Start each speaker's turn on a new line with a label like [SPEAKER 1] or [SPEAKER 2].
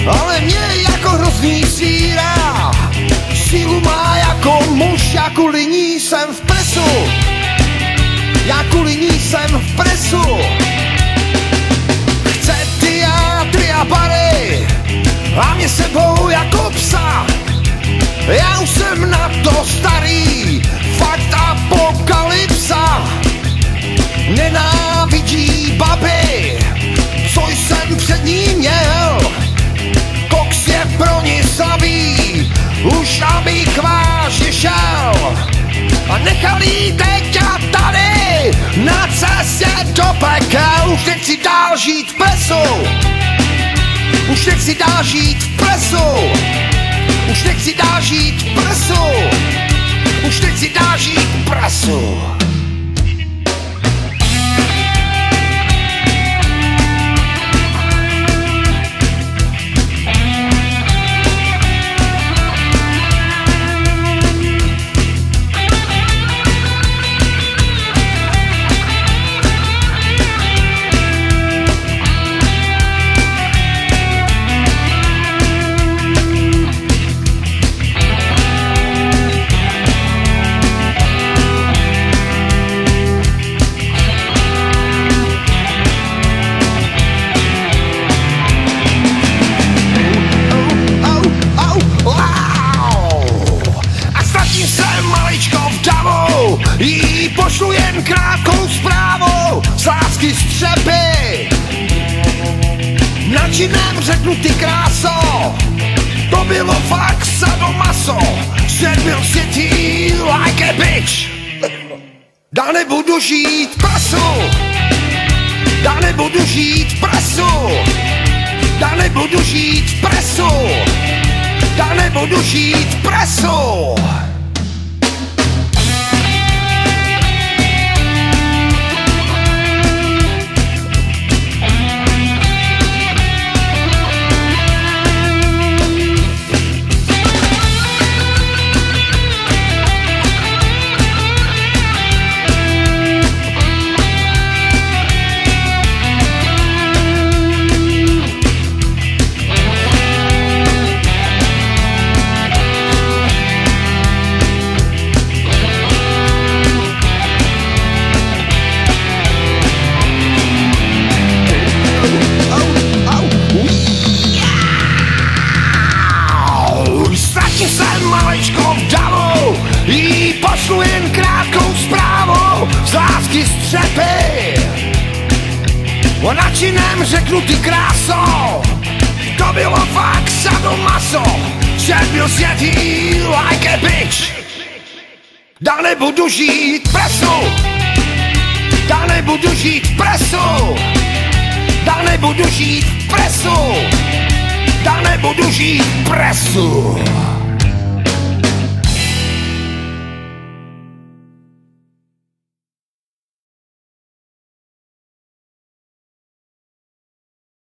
[SPEAKER 1] Ale mě jako hrozný síra, sílu má jako muž, já kvůli ní jsem v presu, já kvůli ní jsem v presu. Chce teátry a bary a mě sebou jako psa, já už jsem na to starý, fakt apokalypsa. Nenávidí baby, co jsem před ní měl, koks je pro ní slabý, už abych vážně šel. A nechal jí teď a tady, na cestě do pekel. Už nechci dál žít v presu, už nechci dál žít v presu, už nechci dál žít v presu, už nechci dál žít v presu. Jí pošlu jen krátkou zprávu z lásky střepy. Na činem řeknu ty kráso, to bylo fakt sadomaso. Svět byl světý like a bitch. Dál nebudu žít v presu, dál nebudu žít v presu, dál nebudu žít v presu, dál nebudu žít v presu. Jí pošlu jen krátkou zprávu z lásky střepy. O načinem řeknu ty kráso, to bylo fakt sadomaso. Svět byl světý like a bitch. Dál nebudu žít v presu, dál nebudu žít v presu, dál nebudu žít v presu, dál nebudu žít v presu.